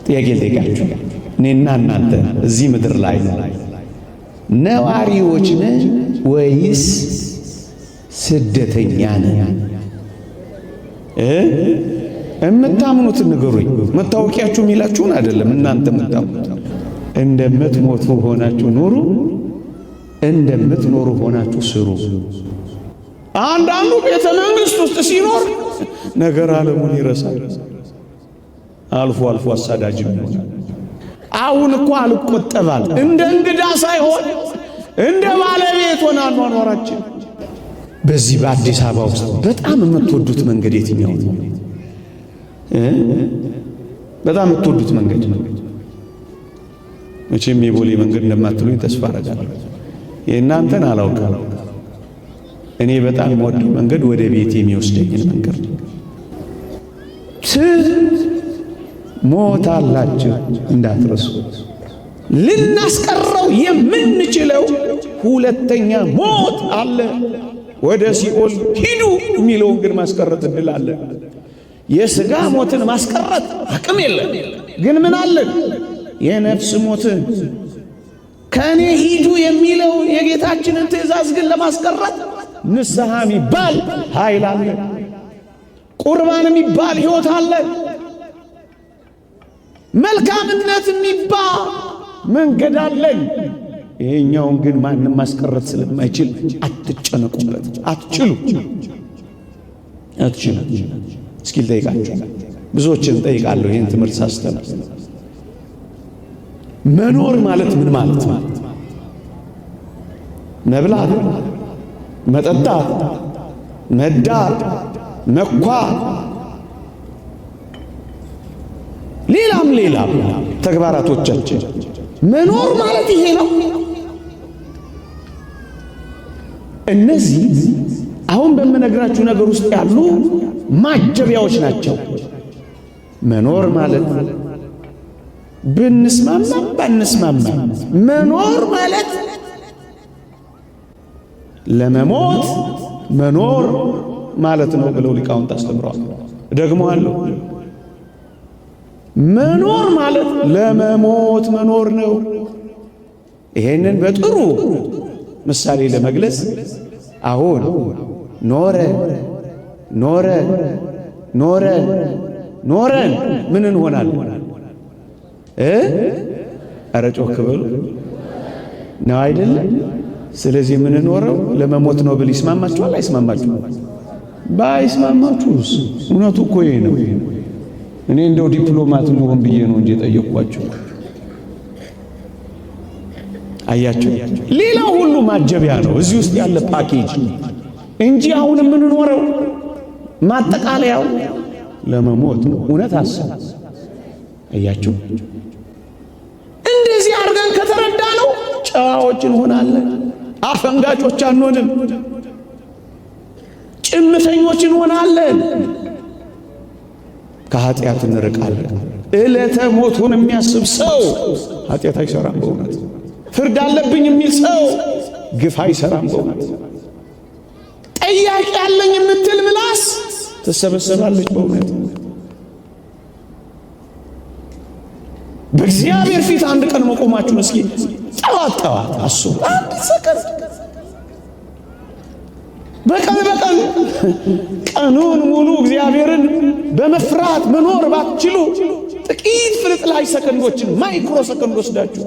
ጥያቄ ልጠይቃችሁ። እኔና እናንተ እዚህ ምድር ላይ ነዋሪዎች ነን ወይስ ስደተኛ ነን? እምታምኑትን ንገሩኝ። መታወቂያችሁ የሚላችሁን አይደለም እናንተ የምታምኑት። እንደምትሞቱ ሆናችሁ ኑሩ፣ እንደምትኖሩ ሆናችሁ ስሩ። አንዳንዱ ቤተ መንግሥት ውስጥ ሲኖር ነገር ዓለሙን ይረሳል። አልፎ አልፎ አሳዳጅ ይሆናል። አሁን እኮ አልቆጠባል። እንደ እንግዳ ሳይሆን እንደ ባለቤት ሆና አኗኗራችን። በዚህ በአዲስ አበባ ውስጥ በጣም የምትወዱት መንገድ የትኛው ነው? በጣም የምትወዱት መንገድ መቼም የቦሌ መንገድ እንደማትሉኝ ተስፋ አደርጋለሁ። የእናንተን አላውቅም። እኔ በጣም የምወደው መንገድ ወደ ቤት የሚወስደኝን መንገድ ነው። ሞታላችሁ እንዳትረሱ። ልናስቀረው የምንችለው ሁለተኛ ሞት አለ። ወደ ሲኦል ሂዱ የሚለውን ግን ማስቀረት እድል አለ። የሥጋ ሞትን ማስቀረት አቅም የለም። ግን ምን አለን? የነፍስ ሞትን ከኔ ሂዱ የሚለው የጌታችንን ትእዛዝ ግን ለማስቀረት ንስሐ የሚባል ኃይል አለ። ቁርባን የሚባል ሕይወት አለ። መልካምነት የሚባል መንገድ አለን። ይሄኛውን ግን ማንም ማስቀረት ስለማይችል አትጨነቁበት። አትችሉ። እስኪ ልጠይቃችሁ፣ ብዙዎችን ጠይቃለሁ ይህን ትምህርት ሳስተምር። መኖር ማለት ምን ማለት ነው? መብላት፣ መጠጣት፣ መዳር፣ መኳር፣ ሌላም ተግባራቶቻችን መኖር ማለት ይሄ ነው። እነዚህ አሁን በምነግራችሁ ነገር ውስጥ ያሉ ማጀቢያዎች ናቸው። መኖር ማለት ብንስማማም ባንስማማም መኖር ማለት ለመሞት መኖር ማለት ነው ብለው ሊቃውንት አስተምረዋል። ደግሞአለሁ፣ መኖር ማለት ለመሞት መኖር ነው። ይሄንን በጥሩ ምሳሌ ለመግለጽ አሁን ኖረን ምን እንሆናለን? ኧረ ጮክ በሉ ነው አይደለም? ስለዚህ የምንኖረው ለመሞት ነው ብል ይስማማችኋል? አይስማማችሁም? ባይስማማችሁስ እውነቱ እኮ ይሄ ነው። እኔ እንደው ዲፕሎማት ልሆን ብዬ ነው እንጂ ጠየቅኳችሁ። አያችሁ፣ ሌላው ሁሉ ማጀቢያ ነው እዚህ ውስጥ ያለ ፓኬጅ እንጂ አሁን የምንኖረው ማጠቃለያው ለመሞት ነው። እውነት አሰብ አያችሁ፣ እንደዚህ አድርገን ከተረዳነው ጨዋዎች እንሆናለን። አፈንጋጮች አንሆንም። ጭምተኞች እንሆናለን። ከኃጢአት እንርቃለን። ዕለተ ሞቱን የሚያስብ ሰው ኃጢአት አይሰራም። በእውነት ፍርድ አለብኝ የሚል ሰው ግፍ አይሰራም። በእውነት ጠያቂ ያለኝ የምትል ምላስ ትሰበሰባለች። በእውነት በእግዚአብሔር ፊት አንድ ቀን መቆማችሁን እስኪ ጠዋት አስቡ። አንድ ሰከንድ በቀን ቀኑን ሙሉ እግዚአብሔርን በመፍራት መኖር ባትችሉ ጥቂት ፍልጥላሽ ሰከንዶችን ማይክሮ ሰከንድ ወስዳችሁ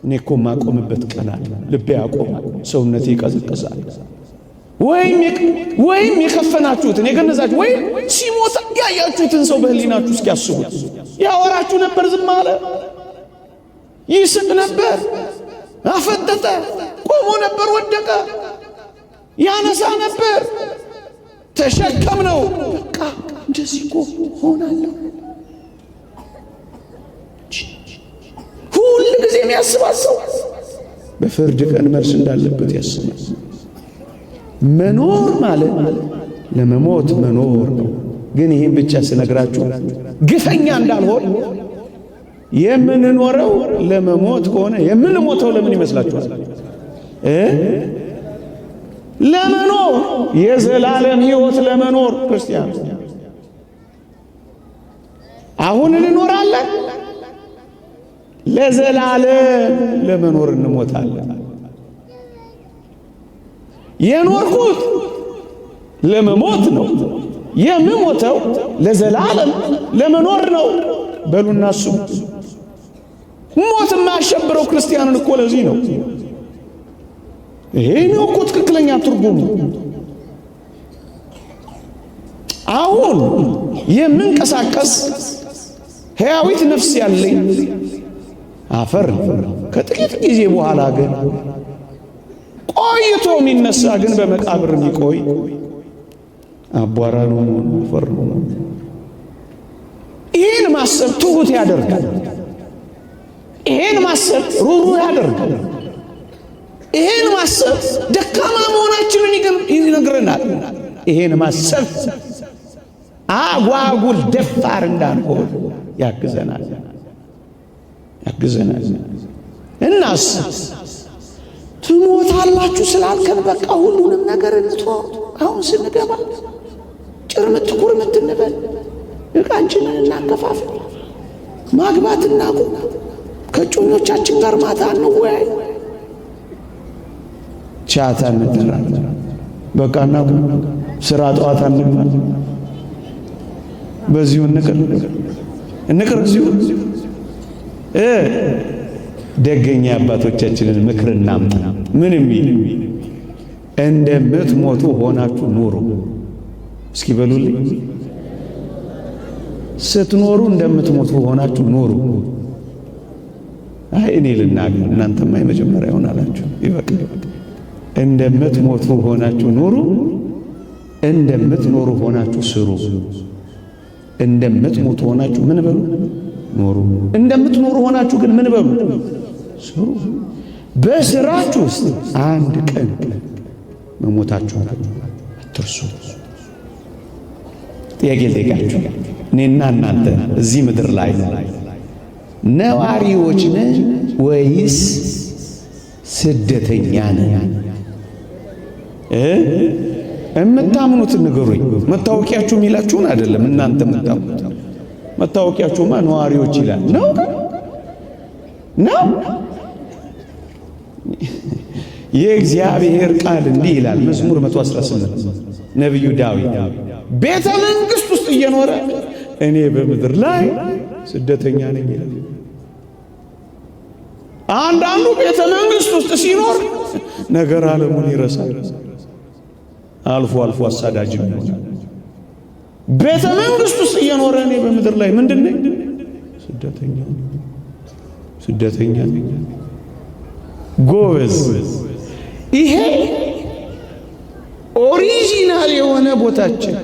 እኔ እኮ ማቆምበት ቀን አለ፣ ልቤ ያቆማል፣ ሰውነቴ ይቀዘቅዛል። ወይም የከፈናችሁትን የገነዛችሁ ወይም ሲሞት ያያችሁትን ሰው በህሊናችሁ እስኪ አስቡት። ያወራችሁ ነበር፣ ዝም አለ፣ ይስቅ ነበር፣ አፈጠጠ፣ ቆሞ ነበር፣ ወደቀ፣ ያነሳ ነበር፣ ተሸከም ነው። በቃ እንደዚህ እኮ ሆናለሁ። ሁል ጊዜ የሚያስባሰው በፍርድ ቀን መልስ እንዳለበት ያስባል። መኖር ማለት ለመሞት መኖር ነው። ግን ይህን ብቻ ስነግራችሁ ግፈኛ እንዳልሆን የምንኖረው ለመሞት ከሆነ የምንሞተው ለምን ይመስላችኋል? ለመኖር የዘላለም ሕይወት ለመኖር ክርስቲያን አሁን እንኖራለን፣ ለዘላለም ለመኖር እንሞታለን። የኖርኩት ለመሞት ነው፣ የምሞተው ለዘላለም ለመኖር ነው በሉና እሱ ሞት የማያሸብረው ክርስቲያንን እኮ ለዚህ ነው። ይሄ ነው እኮ ትክክለኛ ትርጉሙ። አሁን የምንቀሳቀስ ሕያዊት ነፍስ ያለኝ አፈር ከጥቂት ጊዜ በኋላ ግን ቆይቶ የሚነሳ ግን በመቃብር የሚቆይ አቧራ ነው፣ አፈር ነው። ይህን ማሰብ ትሁት ያደርጋል። ይህን ማሰብ ሩህሩህ ያደርጋል። ይህን ማሰብ ደካማ መሆናችንን ይነግረናል። ይህን ማሰብ አጓጉል ደፋር እንዳንሆን ያግዘናል። እናስ ትሞታላችሁ ስላልከን በቃ ሁሉንም ነገር እንተው። አሁን ስንገባ ጭርምት ኩርምት እንበል፣ ዕቃችንን እናከፋፍል፣ ማግባት እናቁም፣ ከጮኞቻችን ጋር ማታ እንወያይ፣ ቻታ እንደራለን፣ በቃ እናቁም፣ ስራ ጠዋት አንግባ፣ በዚሁ እንቅር እዚሁ ደገኛ አባቶቻችንን ምክር እናምጣ። ምን የሚል እንደምትሞቱ ሆናችሁ ኑሩ። እስኪ በሉልኝ፣ ስትኖሩ እንደምትሞቱ ሆናችሁ ኑሩ። አይ እኔ ልናገር እናንተማ የመጀመሪያ ይሆናላችሁ። ይበቃ። እንደምትሞቱ ሆናችሁ ኑሩ፣ እንደምትኖሩ ሆናችሁ ስሩ። እንደምትሞቱ ሆናችሁ ምን በሉ? ኑሩ። እንደምትኖሩ ሆናችሁ ግን ምን በሉ? ስሩ። በስራችሁ ውስጥ አንድ ቀን መሞታችሁ አትርሱ። ጥያቄ ልጠይቃችሁ። እኔና እናንተ እዚህ ምድር ላይ ነዋሪዎች ነን ወይስ ስደተኛ ነን? የምታምኑትን ንገሩኝ። መታወቂያችሁ የሚላችሁን አይደለም እናንተ የምታምኑት። መታወቂያችሁማ ነዋሪዎች ይላል ነው ነው። የእግዚአብሔር ቃል እንዲህ ይላል። መዝሙር 118 ነቢዩ ዳዊት ቤተ መንግሥት ውስጥ እየኖረ እኔ በምድር ላይ ስደተኛ ነኝ ይላል። አንዳንዱ ቤተ መንግሥት ውስጥ ሲኖር ነገር ዓለሙን ይረሳል። አልፎ አልፎ አሳዳጅ ይሆናል። ቤተ መንግሥት ውስጥ እየኖረ እኔ በምድር ላይ ምንድን ነኝ? ስደተኛ ነኝ። ጎበዝ። ይሄ ኦሪጂናል የሆነ ቦታችን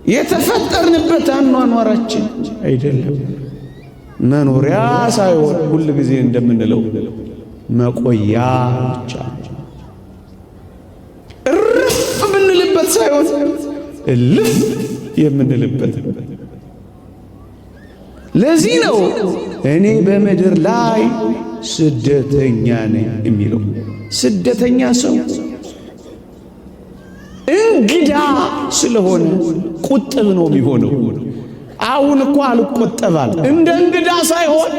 የተፈጠርንበት አኗኗራችን አይደለም። መኖሪያ ሳይሆን ሁል ጊዜ እንደምንለው መቆያ ብቻ። እርፍ የምንልበት ሳይሆን እልፍ የምንልበት። ለዚህ ነው እኔ በምድር ላይ ስደተኛ ነኝ የሚለው። ስደተኛ ሰው እንግዳ ስለሆነ ቁጥብ ነው የሚሆነው። አሁን እኮ አልቆጠባል። እንደ እንግዳ ሳይሆን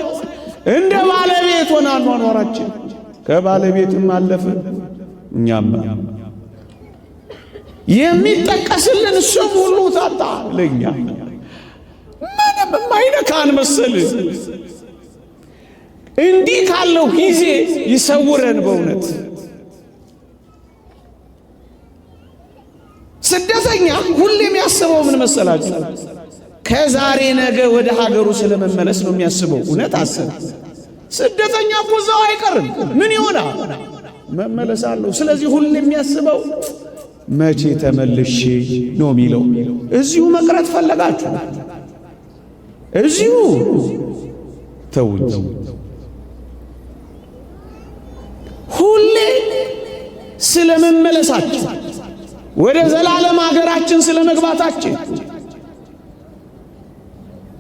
እንደ ባለቤት ሆነ አኗኗራችን። ከባለቤትም አለፈ እኛም የሚጠቀስልን ስም ሁሉ ታጣ። ለኛ ምንም የማይነካን መሰል። እንዲህ ካለው ጊዜ ይሰውረን በእውነት። ስደተኛ ሁሌም ያስበው ምን መሰላችሁ? ከዛሬ ነገ ወደ ሀገሩ ስለመመለስ ነው የሚያስበው። እውነት አስብ። ስደተኛ እኮ እዛው አይቀርም። ምን ይሆናል? መመለስ አለው። ስለዚህ ሁሌም የሚያስበው መቼ ተመልሼ ነው የሚለው። እዚሁ መቅረት ፈለጋችሁ? እዚሁ ተውት። ሁሌ ስለመመለሳችን፣ ወደ ዘላለም ሀገራችን ስለመግባታችን፣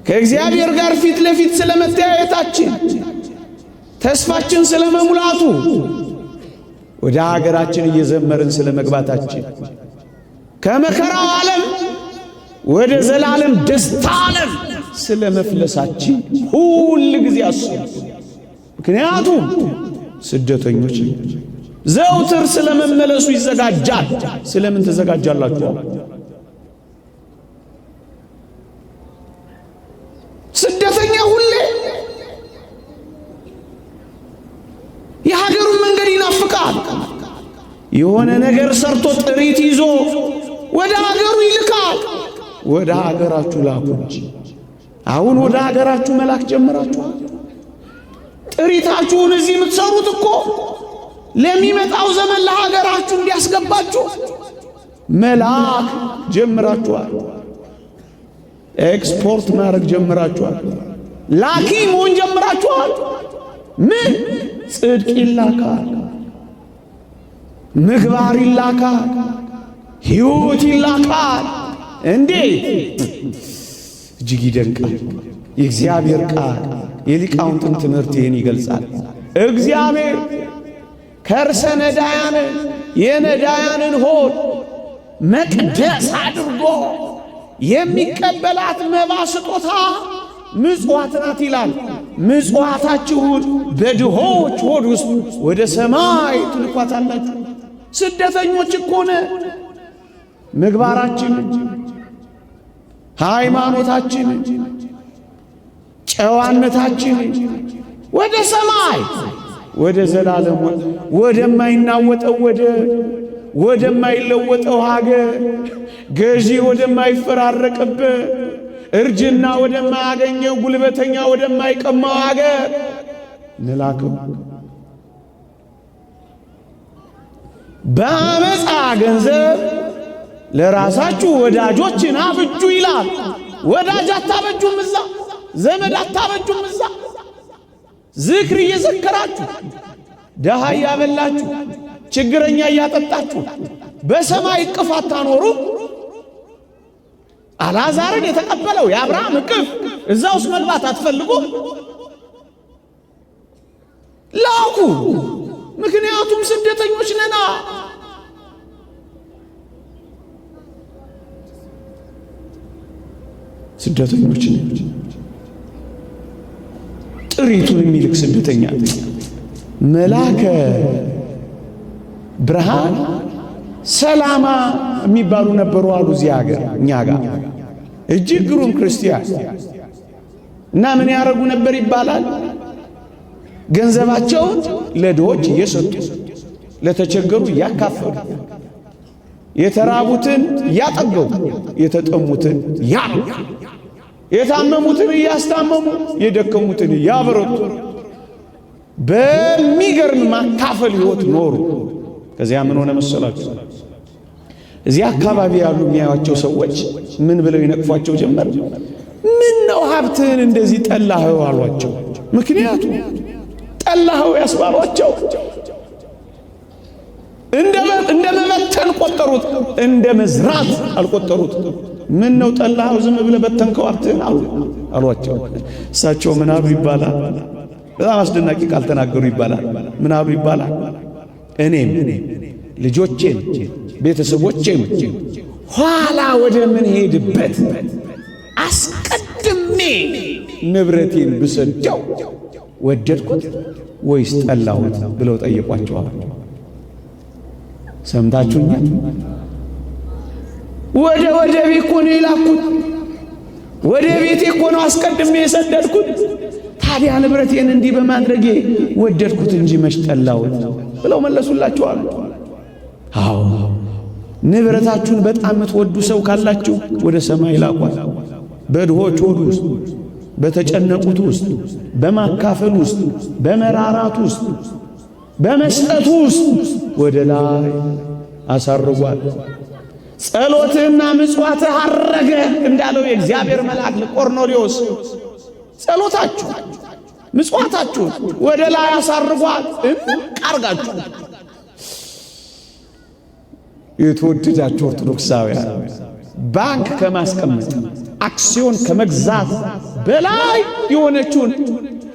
ከእግዚአብሔር ጋር ፊት ለፊት ስለመተያየታችን፣ ተስፋችን ስለመሙላቱ፣ ወደ ሀገራችን እየዘመርን ስለመግባታችን፣ ከመከራው ዓለም ወደ ዘላለም ደስታ ዓለም ስለ መፍለሳችን ሁል ጊዜ አስቡ። ምክንያቱም ስደተኞች ዘውትር ስለ መመለሱ ይዘጋጃል። ስለምን ተዘጋጃላችሁ? ስደተኛ ሁሌ የሀገሩን መንገድ ይናፍቃል። የሆነ ነገር ሰርቶ ጥሪት ይዞ ወደ ሀገሩ ይልካል። ወደ ሀገራችሁ ላኩ እንጂ አሁን ወደ ሀገራችሁ መላክ ጀምራችኋል። ጥሪታችሁን እዚህ የምትሰሩት እኮ ለሚመጣው ዘመን ለሀገራችሁ እንዲያስገባችሁ መላክ ጀምራችኋል። ኤክስፖርት ማድረግ ጀምራችኋል። ላኪ መሆን ጀምራችኋል። ምን ጽድቅ ይላካል፣ ምግባር ይላካል፣ ሕይወት ይላካል። እንዴት እጅግ ይደንቃል! የእግዚአብሔር ቃል የሊቃውንትን ትምህርት ይህን ይገልጻል። እግዚአብሔር ከርሰ ነዳያንን የነዳያንን ሆድ መቅደስ አድርጎ የሚቀበላት መባ ስጦታ ምጽዋት ናት ይላል። ምጽዋታችሁን በድሆች ሆድ ውስጥ ወደ ሰማይ ትልኳታላችሁ። ስደተኞች እኮ ነን። ምግባራችንን፣ ሃይማኖታችንን፣ ጨዋነታችንን ወደ ሰማይ ወደ ዘላለም ወደማይናወጠው ወደማይለወጠው ሀገር ገዢ ወደማይፈራረቅበት እርጅና ወደማያገኘው ጉልበተኛ ወደማይቀማው ሀገር እንላከው። በአመፃ ገንዘብ ለራሳችሁ ወዳጆችን አብጁ ይላል። ወዳጅ አታበጁም እዛ፣ ዘመድ አታበጁም እዛ። ዝክር እየዘከራችሁ ደሃ እያበላችሁ ችግረኛ እያጠጣችሁ በሰማይ እቅፍ አታኖሩ። አልዓዛርን የተቀበለው የአብርሃም እቅፍ እዛ ውስጥ መግባት አትፈልጉም? ላኩ። ምክንያቱም ስደተኞች ነና። ስደተኞች ነን። ጥሪቱን የሚልክ ስደተኛ መላከ ብርሃን ሰላማ የሚባሉ ነበሩ አሉ እዚህ ሀገር እኛ ጋር እጅግ ግሩም ክርስቲያን እና ምን ያደርጉ ነበር ይባላል? ገንዘባቸውን ለድሆች እየሰጡ ለተቸገሩ እያካፈሉ የተራቡትን እያጠገቡ የተጠሙትን የታመሙትን እያስታመሙ የደከሙትን እያበረቱ በሚገርም ማካፈል ሕይወት ኖሩ። ከዚያ ምን ሆነ መሰላችሁ? እዚህ አካባቢ ያሉ የሚያዩአቸው ሰዎች ምን ብለው ይነቅፏቸው ጀመር? ምን ነው ሀብትህን እንደዚህ ጠላኸው አሏቸው። ምክንያቱም ጠላኸው ያስባሏቸው እንደ መበተን ቆጠሩት፣ እንደ መዝራት አልቆጠሩት። ምን ነው ጠላኸው ዝም ብለህ በተንከው ሀብትህን አሏቸው። እሳቸው ምን አሉ ይባላል? በጣም አስደናቂ ቃል ተናገሩ ይባላል። ምን አሉ ይባላል? እኔም ልጆቼም ቤተሰቦቼም ኋላ ወደ ምን ሄድበት አስቀድሜ ንብረቴን ብሰደው ወደድኩት ወይስ ጠላሁት ብለው ጠየቋቸዋል። ሰምታችሁኛል? ወደ ቤት እኮ ነው የላኩት፣ ወደ ቤቴ እኮ ነው አስቀድሜ የሰደድኩት። ታዲያ ንብረቴን እንዲህ በማድረጌ ወደድኩት እንጂ መች ጠላሁት ብለው መለሱላቸዋል። አዎ ንብረታችሁን በጣም የምትወዱ ሰው ካላችሁ ወደ ሰማይ ላኳት። በድሆች ሆድ ውስጥ፣ በተጨነቁት ውስጥ፣ በማካፈል ውስጥ፣ በመራራት ውስጥ፣ በመስጠት ውስጥ ወደ ላይ አሳርጓል። ጸሎትህና ምጽዋትህ አረገ እንዳለው የእግዚአብሔር መልአክ ለቆርኔሌዎስ ጸሎታችሁ ምጽዋታችሁ ወደ ላይ አሳርጓል። ቃርጋችሁ የተወደዳችሁ ኦርቶዶክሳውያን ባንክ ከማስቀመጥ አክሲዮን ከመግዛት በላይ የሆነችውን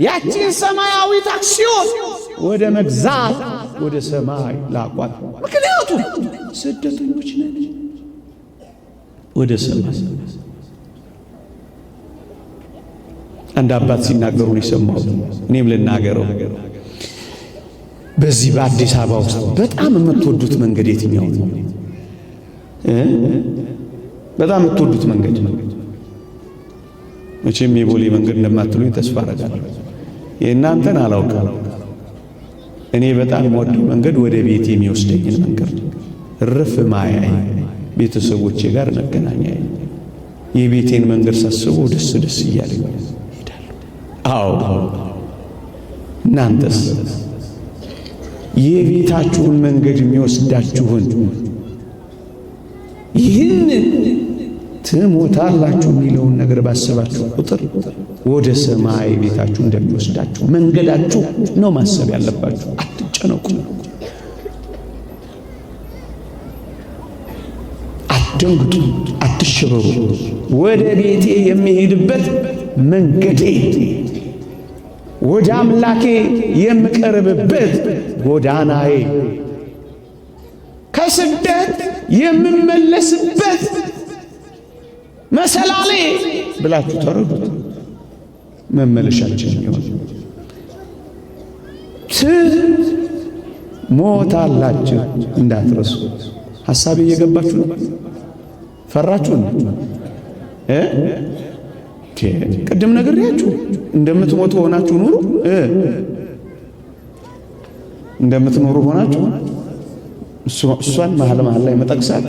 ያቺን ሰማያዊት አክሲዮን ወደ መግዛት ወደ ሰማይ ላቋት። ምክንያቱም ስደተኞች ነን። ወደ ሰማይ። አንድ አባት ሲናገሩ ነው የሰማሁት። እኔም ልናገረው። በዚህ በአዲስ አበባ ውስጥ በጣም የምትወዱት መንገድ የትኛው ነው? በጣም የምትወዱት መንገድ መቼም የቦሌ መንገድ እንደማትሉኝ ተስፋ አደርጋለሁ። የእናንተን አላውቅም። እኔ በጣም የምወደው መንገድ ወደ ቤቴ የሚወስደኝን መንገድ ነው። እርፍ ማያይ ቤተሰቦቼ ጋር መገናኛዬ። የቤቴን መንገድ ሳስበው ደስ ደስ እያለኝ እሄዳለሁ። አዎ እናንተስ የቤታችሁን መንገድ የሚወስዳችሁን ይህን ትሞታላችሁ የሚለውን ነገር ባሰባችሁ ቁጥር ወደ ሰማይ ቤታችሁ እንደሚወስዳችሁ መንገዳችሁ ነው ማሰብ ያለባችሁ። አትጨነቁ፣ አትደንግጡ፣ አትሸበሩ። ወደ ቤቴ የሚሄድበት መንገዴ፣ ወደ አምላኬ የምቀርብበት ጎዳናዬ፣ ከስደት የምመለስበት መሰላሌ ብላችሁ ተረዱት። መመለሻችን ይሆን። ትሞታላችሁ እንዳትረሱ። ሐሳቤ እየገባችሁ ነው? ፈራችሁ ነው? ቅድም ነግሬያችሁ እንደምትሞቱ ሆናችሁ ኑሩ። እንደምትኖሩ ሆናችሁ እሷን መሀል ላይ መጠቅሳት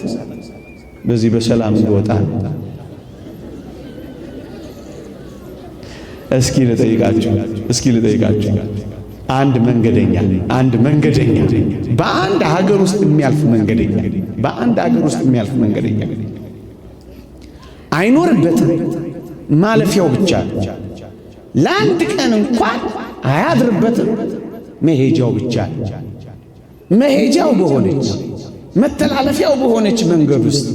በዚህ በሰላም እንድወጣ። እስኪ ልጠይቃችሁ አንድ መንገደኛ በአንድ ሀገር ውስጥ የሚያልፍ መንገደኛ አይኖርበትም፣ ማለፊያው ብቻ ለአንድ ቀን እንኳን አያድርበትም፣ መሄጃው ብቻ። መሄጃው በሆነች መተላለፊያው በሆነች መንገድ ውስጥ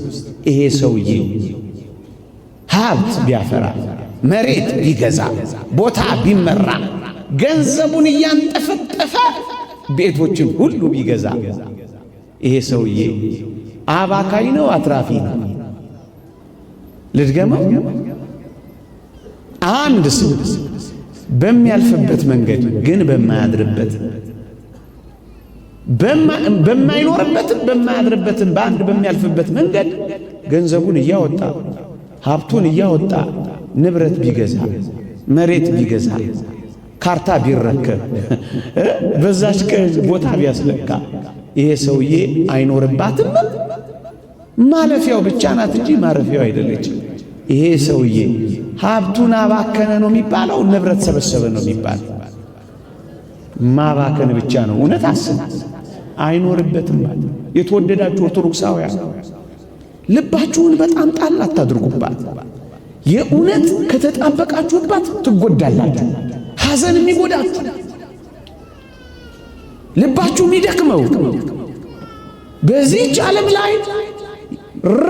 ይሄ ሰውዬ ሀብት ቢያፈራ፣ መሬት ቢገዛ፣ ቦታ ቢመራ፣ ገንዘቡን እያንጠፈጠፈ ቤቶችን ሁሉ ቢገዛ፣ ይሄ ሰውዬ አባካኝ ነው አትራፊ ነው? ልድገመው። አንድ ሰው በሚያልፍበት መንገድ ግን በማያድርበት፣ በማይኖርበትም በማያድርበትም በአንድ በሚያልፍበት መንገድ ገንዘቡን እያወጣ ሀብቱን እያወጣ ንብረት ቢገዛ፣ መሬት ቢገዛ፣ ካርታ ቢረከብ፣ በዛች ቀን ቦታ ቢያስለካ፣ ይሄ ሰውዬ አይኖርባትም። ማለፊያው ብቻ ናት እንጂ ማረፊያው አይደለችም። ይሄ ሰውዬ ሀብቱን አባከነ ነው የሚባለው? ንብረት ሰበሰበ ነው የሚባለው? ማባከን ብቻ ነው። እውነት አስብ፣ አይኖርበትም ማለት። የተወደዳችሁ ኦርቶዶክሳውያን ልባችሁን በጣም ጣል አታድርጉባት። የእውነት ከተጣበቃችሁባት ትጎዳላችሁ። ሐዘን የሚጎዳችሁ፣ ልባችሁ የሚደክመው በዚህች ዓለም ላይ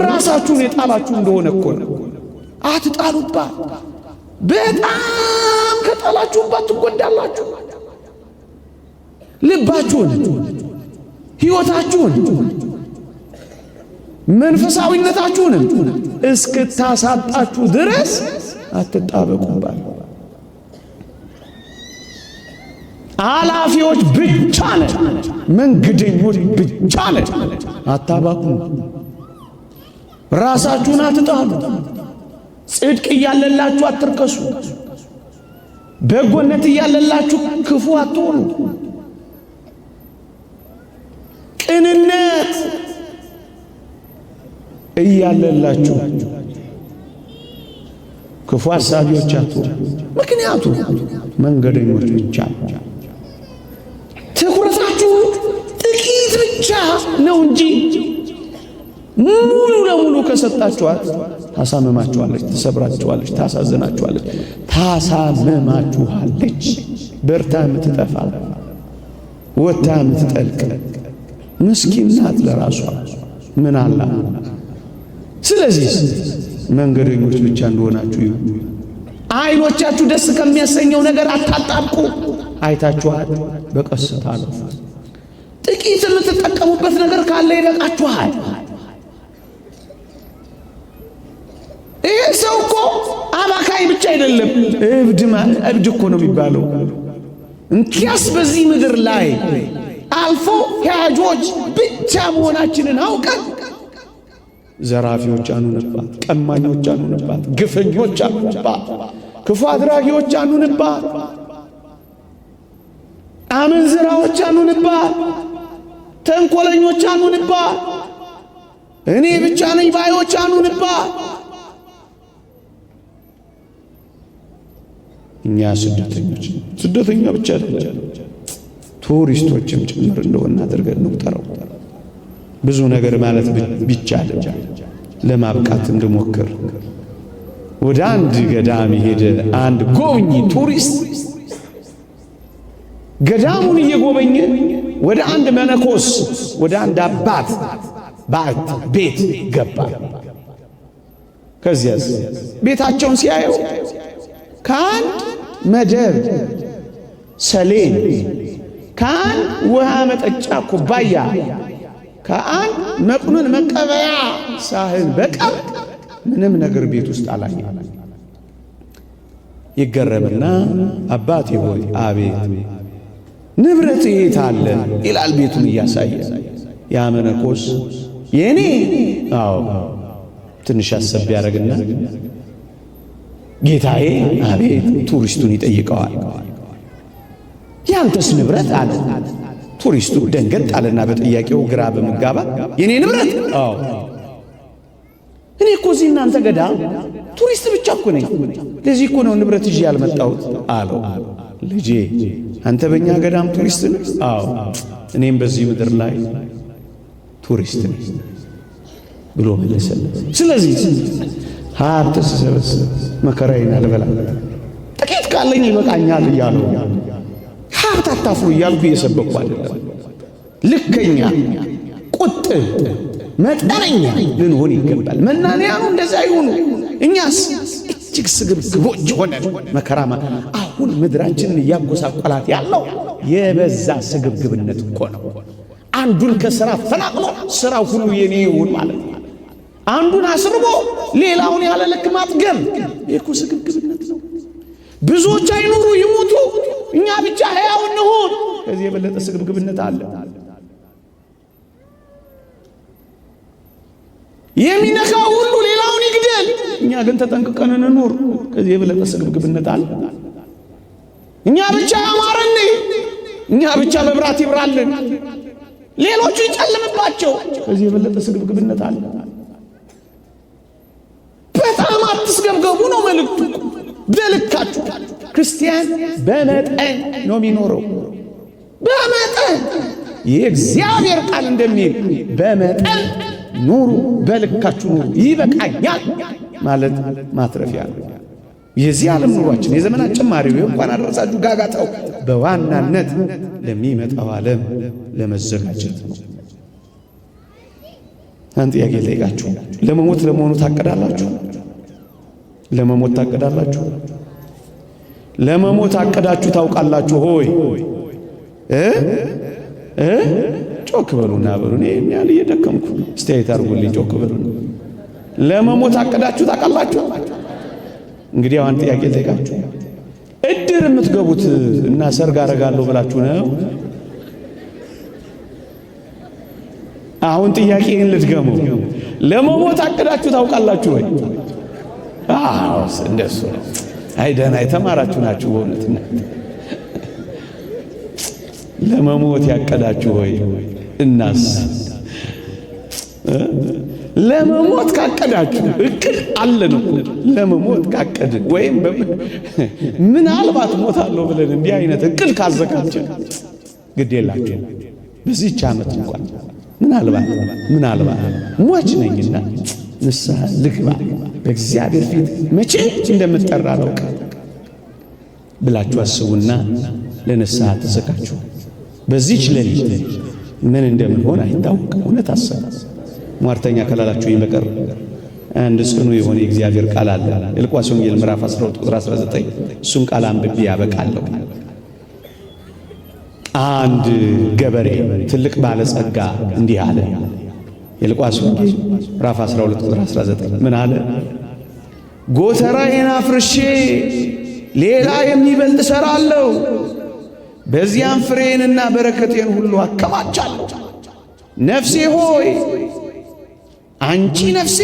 ራሳችሁን የጣላችሁ እንደሆነ እኮ ነው። አትጣሉባት። በጣም ከጣላችሁባት ትጎዳላችሁ። ልባችሁን፣ ሕይወታችሁን፣ መንፈሳዊነታችሁን እስክታሳጣችሁ ድረስ አትጣበቁባት። አላፊዎች ብቻ ነን፣ መንገደኞች ብቻ ነን። አታባኩ። ራሳችሁን አትጣሉ። ጽድቅ እያለላችሁ አትርከሱ። በጎነት እያለላችሁ ክፉ አትሆኑ። ቅንነት እያለላችሁ ክፉ አሳቢዎች አትሆኑ። ምክንያቱም መንገደኞች ብቻ ትኩረታችሁ ጥቂት ብቻ ነው እንጂ ሙሉ ለሙሉ ከሰጣችኋት ታሳምማችኋለች፣ ትሰብራችኋለች፣ ታሳዝናችኋለች፣ ታሳምማችኋለች። በርታ የምትጠፋ ወታ የምትጠልቅ ምስኪን ናት ለራሷ ምን አላ። ስለዚህ መንገደኞች ብቻ እንደሆናችሁ ይሁን። አይኖቻችሁ ደስ ከሚያሰኘው ነገር አታጣብቁ። አይታችኋል፣ በቀስታ ነው። ጥቂት የምትጠቀሙበት ነገር ካለ ይበቃችኋል። ይሄ ሰው እኮ አባካይ ብቻ አይደለም፣ እብድ እኮ ነው የሚባለው። እንኪያስ በዚህ ምድር ላይ አልፎ ያጆች ብቻ መሆናችንን አውቀን ዘራፊዎች አንሁንባት፣ ቀማኞች አንሁንባት፣ ግፈኞች አንሁንባት፣ ክፉ አድራጊዎች አንሁንባት፣ አመንዝራዎች አንሁንባት፣ ተንኮለኞች አንሁንባት፣ እኔ ብቻ ነኝ ባዮች አንሁንባት። እኛ ስደተኛ ብቻ አይደለም ቱሪስቶችም ጭምር እንደሆነ አድርገን እንቁጠረው። ብዙ ነገር ማለት ቢቻል ለማብቃት እንድሞክር ወደ አንድ ገዳም ሄደ አንድ ጎብኚ ቱሪስት ገዳሙን እየጎበኘ ወደ አንድ መነኮስ ወደ አንድ አባት ቤት ገባ። ከዚያስ ቤታቸውን ሲያየው ከአንድ መደብ ሰሌን፣ ከአንድ ውሃ መጠጫ ኩባያ፣ ከአንድ መቁንን መቀበያ ሳህን በቀር ምንም ነገር ቤት ውስጥ አላየም። ይገረምና አባቴ ሆይ አቤት ንብረት የት አለ ይላል ቤቱን እያሳየ። ያ መነኮስ የኔ አዎ ትንሽ አሰብ ያደርግና ጌታዬ አቤት ቱሪስቱን ይጠይቀዋል። ያንተስ ንብረት አለ። ቱሪስቱ ደንገጥ አለና በጥያቄው ግራ በመጋባት የኔ ንብረት? አዎ እኔ እኮ እዚህ እናንተ ገዳም ቱሪስት ብቻ እኮ ነኝ፣ ለዚህ እኮ ነው ንብረት ይዤ ያልመጣሁት አለው። ልጄ አንተ በእኛ ገዳም ቱሪስት ነህ? አዎ እኔም በዚህ ምድር ላይ ቱሪስት ነኝ ብሎ መለሰለት። ስለዚህ ሀብት ስሰበስብ መከራዬን አልበላም፣ ጥቂት ካለኝ ይበቃኛል እያለው ሀብት አታፍሩ እያልኩ እየሰበኩ አይደለም። ልከኛ፣ ቁጥብ፣ መጠነኛ ልንሆን ይገባል። መናንያኑ እንደዛ ይሁኑ። እኛስ እጅግ ስግብግቦች ሆነን መከራማ አሁን ምድራችንን እያጎሳቆላት ያለው የበዛ ስግብግብነት እኮ ነው። አንዱን ከሥራ ፈናቅሎ ሥራው ሁሉ የኔ ይሁን ማለት ነው። አንዱን አስርቦ ሌላውን ያለ ልክ ማጥገብ የኩ ስግብግብነት ነው። ብዙዎች አይኑሩ ይሞቱ፣ እኛ ብቻ ሕያው እንሁን። ከዚህ የበለጠ ስግብግብነት አለ? የሚነካው ሁሉ ሌላውን ይግደል፣ እኛ ግን ተጠንቅቀን እንኑር። ከዚህ የበለጠ ስግብግብነት አለ? እኛ ብቻ ያማረን፣ እኛ ብቻ መብራት ይብራልን፣ ሌሎቹ ይጨልምባቸው። ከዚህ የበለጠ ስግብግብነት አለ? በጣም አትስገብገቡ ነው መልእክቱ። በልካችሁ ክርስቲያን በመጠን ነው የሚኖረው። በመጠን የእግዚአብሔር ቃል እንደሚል በመጠን ኑሩ፣ በልካችሁ ኑሩ። ይበቃኛል ማለት ማትረፊያ ነው። የዚህ ዓለም ኑሯችን የዘመናት ጭማሪው እንኳን አደረሳችሁ ጋጋታው በዋናነት ለሚመጣው ዓለም ለመዘጋጀት ነው። አንተ ጥያቄ ልጠይቃችሁ፣ ለመሞት ለመሆኑ ታቀዳላችሁ? ለመሞት ታቀዳላችሁ? ለመሞት አቀዳችሁ ታውቃላችሁ ሆይ? ጮክ በሉና በሉ። እኔ ያለ እየደከምኩ ስቴት አድርጉልኝ። ጮክ በሉ። ለመሞት አቀዳችሁ ታውቃላችሁ? እንግዲህ አሁን ጥያቄ ልጠይቃችሁ፣ እድር የምትገቡት እና ሰርግ አደርጋለሁ ብላችሁ ነው? አሁን ጥያቄን ልትገመው፣ ለመሞት አቀዳችሁ ታውቃላችሁ ወይ? አዎ እንደሱ ነው። አይ ደህና የተማራችሁ ናችሁ በእውነት። ለመሞት ያቀዳችሁ ወይ? እናስ ለመሞት ካቀዳችሁ እቅድ አለን እኮ። ለመሞት ካቀድን ወይም ምናልባት ሞታለሁ ብለን እንዲህ አይነት እቅድ ካዘጋጀን ግድ የላችሁ በዚህች ዓመት እንኳን ምናልባት ሟች ነኝና ንስሐ ልግባ በእግዚአብሔር ፊት መቼ እንደምትጠራ አላውቅም ብላችሁ አስቡና ለንስሐ ተዘጋጁ። በዚህች ሌሊት ምን እንደምንሆን አይታወቅም። እውነት አሰቡ። ሟርተኛ ካላላችሁኝ በቀር አንድ ጽኑ የሆነ የእግዚአብሔር ቃል አለ። የሉቃስ ወንጌል ምዕራፍ 12 ቁጥር 19 እሱን ቃል አንብቤ ያበቃለሁ። አንድ ገበሬ ትልቅ ባለጸጋ እንዲህ አለ። የሉቃስ ወንጌል ምዕራፍ 12 ቁጥር 19 ምን አለ? ጎተራዬን አፍርሼ ሌላ የሚበልጥ እሠራለሁ፣ በዚያም ፍሬዬንና በረከቴን ሁሉ አከማቻለሁ። ነፍሴ ሆይ አንቺ ነፍሴ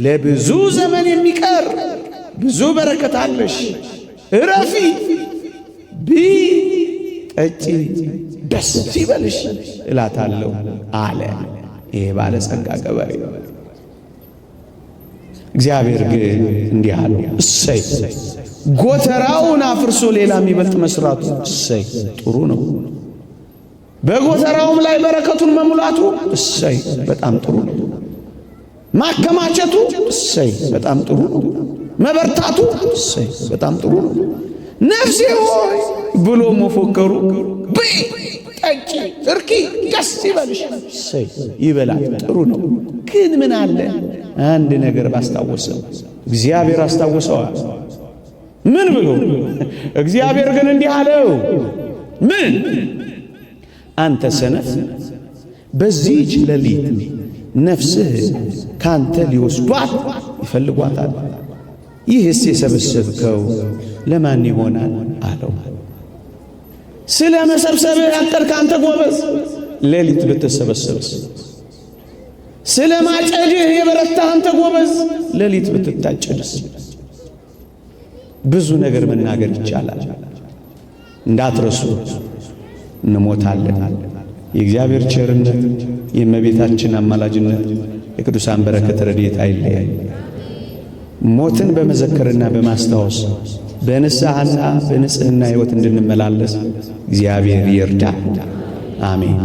ለብዙ ዘመን የሚቀር ብዙ በረከት አለሽ፣ እረፊ፣ ብዪ፣ ጠጪ፣ ደስ ይበልሽ እላታለሁ አለ ይህ ባለጸጋ ገበሬ። እግዚአብሔር ግን እንዲህ አለው፣ እሰይ ጎተራውን አፍርሶ ሌላ የሚበልጥ መስራቱ እሰይ ጥሩ ነው። በጎተራውም ላይ በረከቱን መሙላቱ እሰይ በጣም ጥሩ ነው። ማከማቸቱ እሰይ በጣም ጥሩ ነው። መበርታቱ እሰይ በጣም ጥሩ ነው። ነፍሴ ሆይ ብሎ መፎከሩ፣ ብይ፣ ጠጪ፣ እርኪ፣ ደስ ይበልሽ እሰይ ይበላል ጥሩ ነው። ግን ምን አለ አንድ ነገር ባስታወሰው፣ እግዚአብሔር አስታወሰዋል። ምን ብሎ? እግዚአብሔር ግን እንዲህ አለው፣ ምን? አንተ ሰነፍ፣ በዚህች ሌሊት ነፍስህ ካንተ ሊወስዷት ይፈልጓታል። ይህስ የሰበሰብከው ለማን ይሆናል አለው። ስለ መሰብሰብህ ያቀድክ አንተ ጎበዝ፣ ሌሊት ብትሰበሰብስ? ስለ ማጨድህ የበረታህ አንተ ጎበዝ፣ ሌሊት ብትታጨድስ? ብዙ ነገር መናገር ይቻላል። እንዳትረሱ፣ እንሞታለን። የእግዚአብሔር ቸርነት፣ የእመቤታችን አማላጅነት፣ የቅዱሳን በረከት ረድኤት አይለያይ። ሞትን በመዘከርና በማስታወስ በንስሐና በንጽሕና ሕይወት እንድንመላለስ እግዚአብሔር ይርዳ። አሜን።